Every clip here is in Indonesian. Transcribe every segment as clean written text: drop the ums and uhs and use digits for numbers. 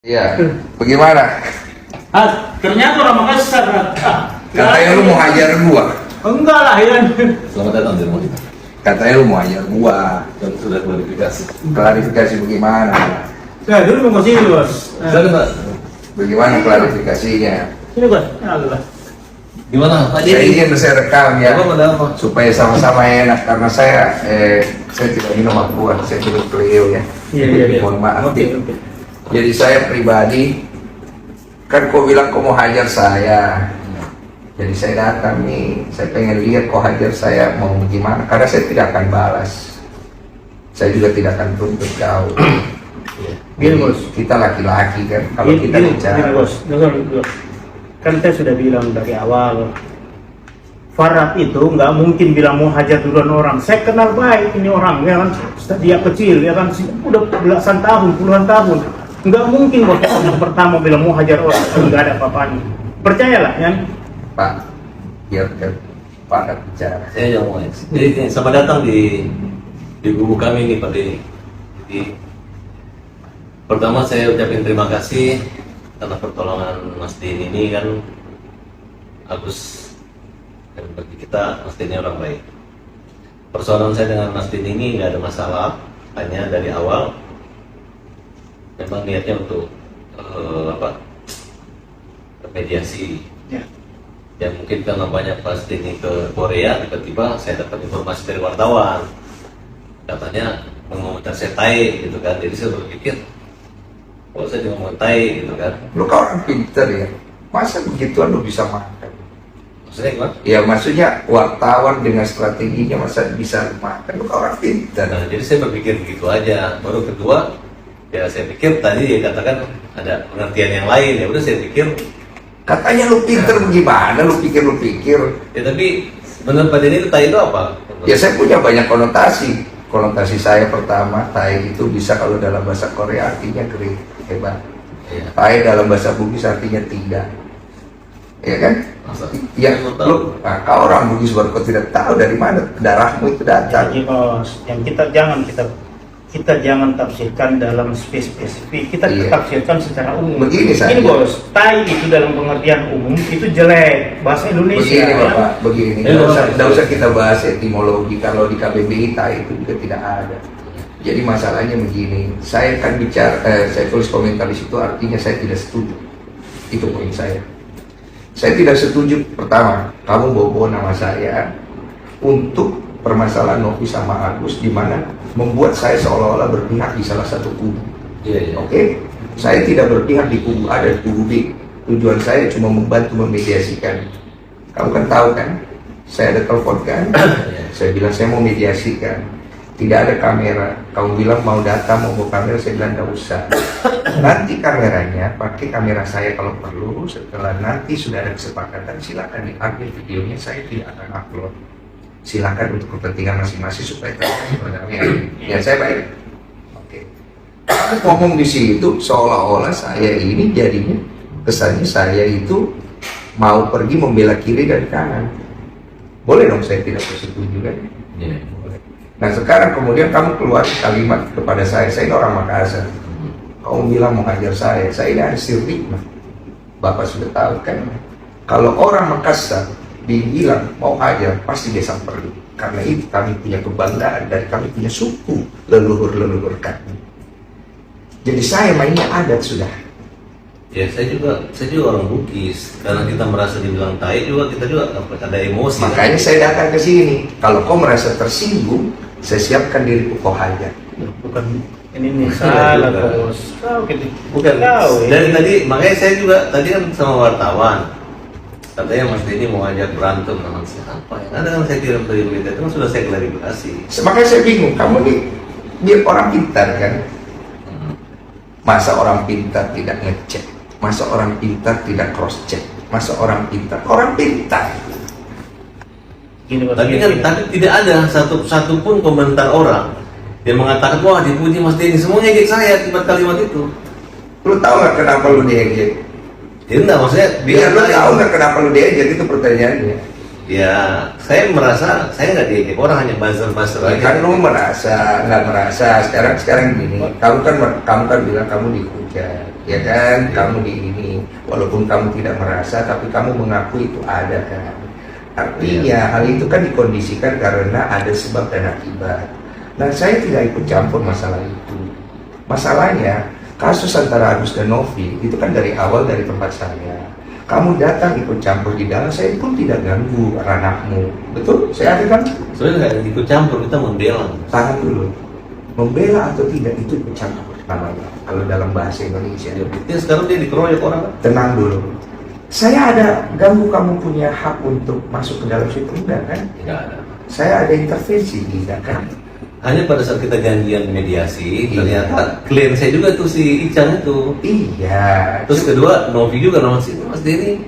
Iya, bagaimana? Ternyata orang Makassar. Katanya lu mau hajar gua. Enggak lah, ya. Selamat datang di rumah kita. Katanya lu mau hajar gua. Dan sudah klarifikasi. Klarifikasi bagaimana? Saya dulu mau kesini, Bos. Silakan Pak. Bagaimana klarifikasinya? Sini, Bos. Allah. Gimana Pak Saya Jadi? ingin saya rekam ya, Apa ada apa? supaya sama-sama enak karena saya tidak minum aqua, saya minum Cleo ya. Iya. Mohon maaf. Oke. Jadi saya pribadi, kan kau bilang kau mau hajar saya. Jadi saya datang nih, saya pengen lihat kau hajar saya mau gimana. Karena saya tidak akan balas. Saya juga tidak akan tuntut kau. Gini, Bos. Kita laki-laki kan, kalau kita Gini, bicara. Bos. Dengar. Kan saya sudah bilang dari awal, Farad itu nggak mungkin bilang mau hajar duluan orang. Saya kenal baik ini orang, ya kan? Dia kecil, ya kan? Udah belasan tahun, puluhan tahun. Nggak mungkin kok yang pertama bilang mau hajar orang, nggak ada apa-apanya. Percayalah, ya. Pak, biarkan Pak bicara. Saya yang mau. Jadi selamat datang di buku kami ini Pak Denny. Jadi pertama saya ucapin terima kasih karena pertolongan Mas Denny ini kan Agus, dan bagi kita Mas Denny orang baik. Persoalan saya dengan Mas Denny ini nggak ada masalah, hanya dari awal memang niatnya untuk mediasi. Ya. Ya mungkin karena banyak pas Denny ke Korea, tiba-tiba saya dapat informasi dari wartawan katanya mengomentar saya tai gitu kan. Jadi saya berpikir kalau saya cuma tai gitu kan, Lu kan orang pinter ya, masa begituan lu bisa makan? maksudnya gimana? Ya maksudnya wartawan dengan strateginya masa bisa makan? Lu kan orang pinter. Nah, jadi saya berpikir begitu aja. Baru kedua, ya saya pikir tadi dia katakan ada pengertian yang lain, ya udah saya pikir Katanya lu pinter gimana? Lu pikir. ya, tapi menurut Pak Denny itu tai itu apa? Ya saya punya banyak konotasi. Konotasi saya pertama, tai itu bisa kalau dalam bahasa Korea artinya great, hebat. Ya. Tai dalam bahasa Bugis artinya tidak. Ya kan? Masa? Ya, Saya mau tahu. lu, nah, kau orang Bugis baru kau tidak tahu dari mana darahmu itu datang. Jadi, Bos, yang kita jangan tafsirkan dalam spesifik, kita Iya. tafsirkan secara umum. Begini saja. Ini, Bos, tai itu dalam pengertian umum itu jelek bahasa Indonesia. Begini ya. Bapak, begini. Nggak usah kita bahas etimologi. Kalau di KBBI tai itu juga tidak ada. Jadi masalahnya begini. Saya kan bicara, saya tulis komentar di situ artinya saya tidak setuju. Itu poin saya. Saya tidak setuju. Pertama, kamu bawa nama saya untuk permasalahan Novi sama Agus, di mana membuat saya seolah-olah berpihak di salah satu kubu. Iya, iya. Oke, saya tidak berpihak di kubu A dan kubu B. Tujuan saya cuma membantu memediasikan. Kamu kan tahu kan, saya ada telepon kan, saya bilang saya mau mediasikan. Tidak ada kamera. Kamu bilang mau data, mau bawa kamera, saya bilang tidak usah. Nanti kameranya pakai kamera saya kalau perlu. Setelah nanti sudah ada kesepakatan, silakan diambil videonya. Saya tidak akan upload. Silakan untuk kepentingan masing-masing supaya terjadi perdamaian. Ya saya baik. Oke. Kamu ngomong di situ seolah-olah saya ini jadinya kesannya saya itu mau pergi membela kiri dan kanan. Boleh dong saya tidak bersetuju kan? Iya. Boleh. Nah sekarang kemudian kamu keluar kalimat kepada saya ini orang Makassar. Kamu bilang mau ngajar saya ini ada sirikmah. Bapak sudah tahu kan? Kalau orang Makassar dibilang mau ajar pasti dia samperin. Karena itu kami punya kebanggaan dan kami punya suku leluhur kami. Jadi saya mainnya adat sudah. Ya saya juga orang Bugis, karena kita merasa dibilang tai juga kita juga ada emosi. Makanya saya datang ke sini. Kalau kau merasa tersinggung, saya siapkan diriku kau hajar. Bukan ini salah, Bos. Tahu gitu. Bukan. Tahu. Dari tadi makanya saya juga tadi kan sama wartawan. Katanya Mas Denny mau ajak berantem sama siapa ya? Ada kan saya kirim dari berita itu kan sudah saya klarifikasi. Makanya saya bingung. Kamu nih dia orang pintar kan? Masa orang pintar tidak ngecek? Masa orang pintar tidak cross check? Masa orang pintar? Orang pintar. Gini, Bos. Tapi kan tapi tidak ada satu pun komentar orang yang mengatakan wah dipuji Mas Denny, semuanya ngejek saya akibat kalimat itu. Lu tahu nggak kenapa lu diejek? Ya enggak, maksudnya Dia lu tahu nggak kenapa lu diejek, itu pertanyaannya. ya saya merasa saya nggak diejek, orang hanya buzzer aja. Kan lu merasa nggak merasa sekarang gini. Kamu kan bilang kamu dihujat. ya kan? Kamu di ini, walaupun kamu tidak merasa, tapi kamu mengaku itu ada kan? Artinya hal itu kan dikondisikan karena ada sebab dan akibat. Nah, saya tidak ikut campur masalah itu. Masalahnya kasus antara Agus dan Novi itu kan dari awal dari tempat saya. Kamu datang ikut campur di dalam, saya pun tidak ganggu ranahmu. Betul? Saya ada kan? Sebenarnya nggak ikut campur, kita membela. Tahan dulu. Membela atau tidak itu ikut campur namanya. Kalau dalam bahasa Indonesia. Ya, buktinya sekarang dia dikeroyok orang kan? Tenang dulu. Saya ada ganggu kamu punya hak untuk masuk ke dalam situ enggak kan? Tidak ada. Saya ada intervensi tidak kan? Hanya pada saat kita janjian mediasi, Iya. ternyata klien saya juga tuh si Ican itu. Iya. Terus kedua, Novi juga nama si Mas Denny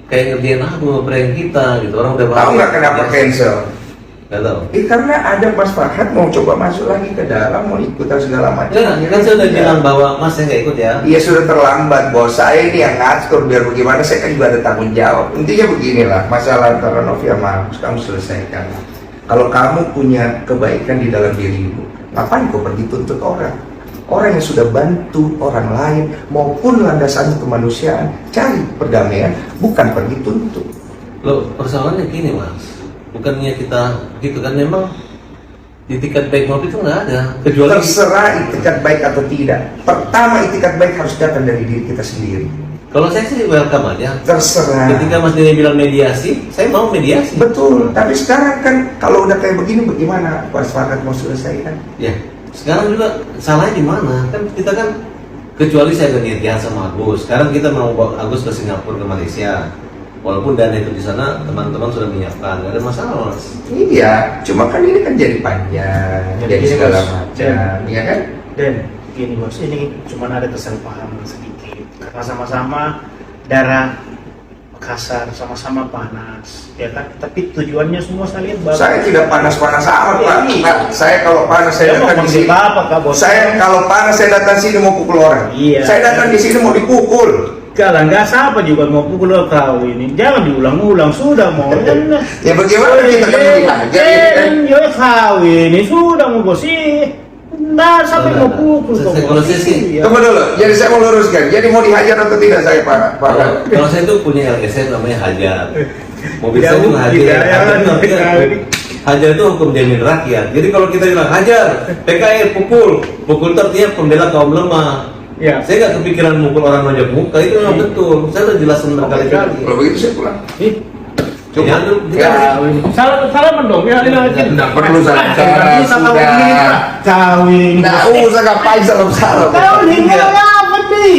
kayak ngerjain aku prank kita gitu. Orang udah Tahu nggak kenapa cancel? Nggak tahu. Karena ada Mas Farhad mau coba masuk lagi ke dalam, mau ikutan segala macam. Enggak, kan saya udah bilang bahwa Mas saya nggak ikut ya. Iya sudah terlambat bos, saya ini yang ngatur biar bagaimana, saya kan juga ada tanggung jawab. Intinya beginilah, masalah antara Novi sama Agus kamu selesaikan. Kalau kamu punya kebaikan di dalam dirimu, ngapain kau pergi tuntut orang? Orang yang sudah bantu orang lain maupun landasannya kemanusiaan, cari perdamaian, bukan pergi tuntut. Loh, persoalannya gini Mas, bukannya kita gitu kan, memang di itikat baik Novi itu nggak ada, kecuali Terserah itikat baik atau tidak. Pertama itikat baik harus datang dari diri kita sendiri. kalau saya sih welcome aja. Terserah. Ketika Mas Denny bilang mediasi, saya mau mediasi. Betul, tapi sekarang kan kalau udah kayak begini bagaimana Mas Farhad mau selesaikan? Ya, sekarang juga salahnya di mana? Kan kita kan, kecuali saya gantian sama Agus. Sekarang kita mau bawa Agus ke Singapura, ke Malaysia. Walaupun dana itu di sana teman-teman sudah menyiapkan, nggak ada masalah Mas. Iya, cuma kan ini kan jadi panjang, jadi gini, segala Bos. macam, iya kan? Dan gini bos, ini cuma ada kesalahpahaman sedikit karena sama-sama darah Makassar, sama-sama panas, ya kan? Tapi tujuannya semua saya lihat bagus. Saya tidak panas-panas amat Pak. Iya. Pak, saya kalau panas saya Saya mau datang di panggil sini. Bapak, Kak, bos. Saya kalau panas saya datang sini mau pukul orang. Iya. Saya datang di sini mau dipukul. Kalau nggak siapa juga mau pukul kau ini, jangan diulang-ulang, sudah mau. Ya bagaimana kita kan dihajar ya kan? Ya kau ini sudah mau bos sih. Nah, sampai mau pukul kau. Kalau saya sih, Iya. Tunggu dulu, jadi saya mau luruskan. Jadi mau dihajar atau tidak saya Pak? kalau saya tuh punya LSM namanya Hajar. Mobil Tidak saya juga mungkin, Hajar. ya, Hajar itu ya, artinya ya. Hajar itu hukum jamin rakyat. Jadi kalau kita bilang Hajar, PKI pukul itu artinya pembela kaum lemah. Ya. Saya nggak kepikiran mukul orang nonjok muka, itu memang betul. Saya udah jelasin berkali-kali. Kalau begitu saya pulang. Ih, Coba. Ya, Ya, salam dong ya, ini aja. Nggak perlu salam-salam, Bisa kau sudah. begini, Pak. Kawin. Nggak usah ngapain salam-salam. Kawin apa nih?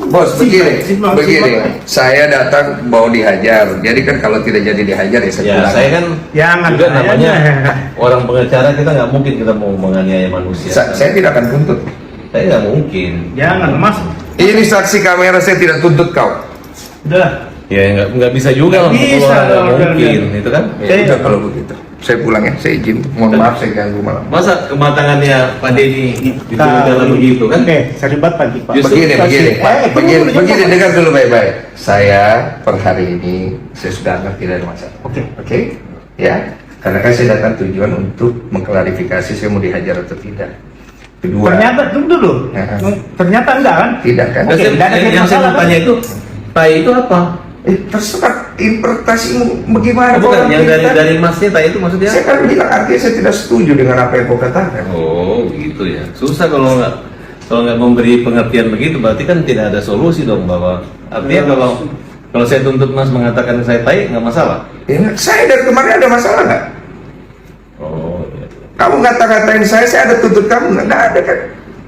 Bos, begini, Simpang, begini. simpang. Saya datang mau dihajar. Jadi kan kalau tidak jadi dihajar ya saya Ya, pulang. saya kan Jangan, juga jangan. namanya orang pengacara, kita nggak mungkin kita mau menganiaya manusia. Saya tidak akan tuntut. Saya nggak mungkin. Jangan, Mas. Ini saksi kamera, saya tidak tuntut kau. Udah. Ya nggak bisa juga lah, Nggak mukul bisa orang, nggak dong, mungkin, jangan. itu kan? Ya udah kalau begitu. Saya pulang ya, saya izin. Mohon maaf saya ganggu malam. Masa kematangannya Pak Denny itu dalam begitu kan? Oke, terlibat pagi Pak. Justru Begini, begini, Pak. tunggu Begini, dulu, begini, Pak. dengar dulu baik-baik. Saya per hari ini saya sudah anggap tidak ada masalah. Oke. Oke, ya. Karena kan saya datang tujuan untuk mengklarifikasi saya mau dihajar atau tidak. Kedua, Ternyata tunggu dulu. Ya. Ternyata enggak kan? tidak kan? Oke, nggak ada yang saya masalah, mau tanya kan? itu, tai itu apa? Terserah interpretasimu bagaimana. Bukan, Kalau yang kita- dari masnya tai itu maksudnya? Saya kan bilang artinya saya tidak setuju dengan apa yang kau katakan. Oh gitu ya, susah kalau nggak memberi pengertian begitu, berarti kan tidak ada solusi dong, bahwa artinya kalau saya tuntut Mas mengatakan saya tai nggak masalah. Ya, saya dari kemarin ada masalah nggak? Oh, iya. Kamu ngata-ngatain saya ada tuntut kamu nggak ada kan?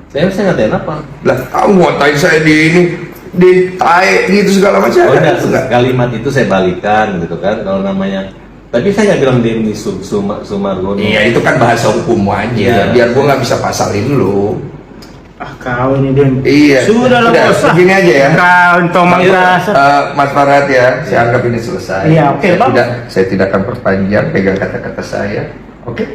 Saya ngatain apa? Lah kamu ngatain saya di ini, di tae gitu segala macam. Oh ada enggak, nggak? kalimat itu saya balikan gitu kan, kalau namanya. Tapi saya nggak bilang Denny Sumargono. Iya itu kan bahasa hukum aja. Iya. Biar gua nggak bisa pasalin lu. Ah, kau ini Den. Iya. Sudah lah Udah, bos. ah. begini aja ya. Kau tomang Iya. rasa. Mas Farhad ya, saya anggap ini selesai. Iya, oke, saya Bang. saya tidak akan perpanjang pegang kata-kata saya. Oke.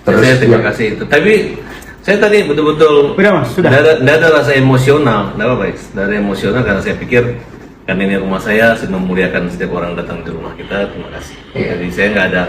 Saya terima kasih itu. Tapi saya tadi betul-betul Udah, Mas, sudah. Nggak ada rasa emosional, nggak apa-apa, X. Nggak ada emosional karena saya pikir kan ini rumah saya, sudah memuliakan setiap orang datang ke rumah kita. Terima kasih. Iya. Jadi saya nggak ada.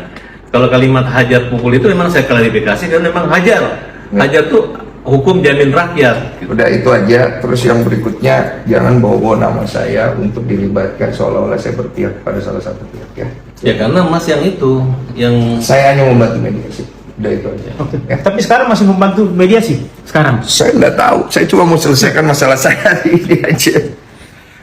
Kalau kalimat hajar pukul itu memang saya klarifikasi karena memang hajar. Iya. Hajar tuh hukum jamin rakyat. Udah itu aja. Terus yang berikutnya jangan bawa nama saya untuk dilibatkan seolah-olah saya berpihak pada salah satu pihak ya. Ya karena Mas yang itu, yang Saya hanya membantu mediasi. Udah itu aja. Oke. Tapi sekarang masih membantu mediasi sekarang. Saya nggak tahu. Saya cuma mau selesaikan masalah saya hari ini aja.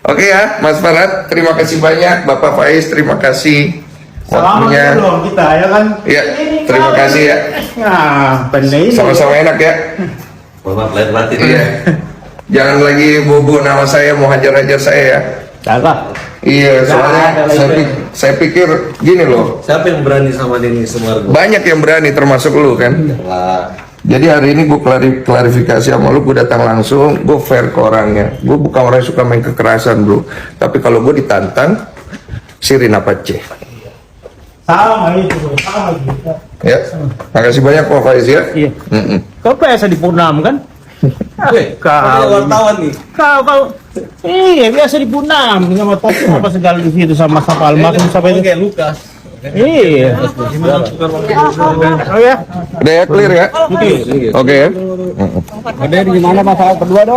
Oke ya, Mas Farad, terima kasih banyak. Bapak Faiz, terima kasih. Selamat Waktunya. dong kita ya kan. Iya, terima kasih ya. Nah, pandai ini. Sama-sama enak ya. Bapak lahir batin. Iya. Jangan lagi bobo nama saya, mau hajar-hajar saya ya. Salah. Iya, soalnya ada lagi. saya pikir gini loh. Siapa yang berani sama Denny Sumargo? Banyak yang berani termasuk lu kan. Lah, Jadi hari ini gue klarifikasi sama lu, gue datang langsung, gue fair ke orangnya. Gue bukan orang yang suka main kekerasan bro. Tapi kalau gue ditantang, sirin apa ceh. Sama itu, sama gitu. Ya, makasih banyak Pak Faiz ya. Iya. Mm-mm. Kau biasa di Purnam kan? weh, Kau wartawan nih. Kau iya biasa di Purnam sama topik apa segala di situ sama almarhum siapa itu? Kayak Lukas. Iya. Oh ya. Udah ya, clear ya? Oke. Oke ya. Ada di mana masalah kedua dong?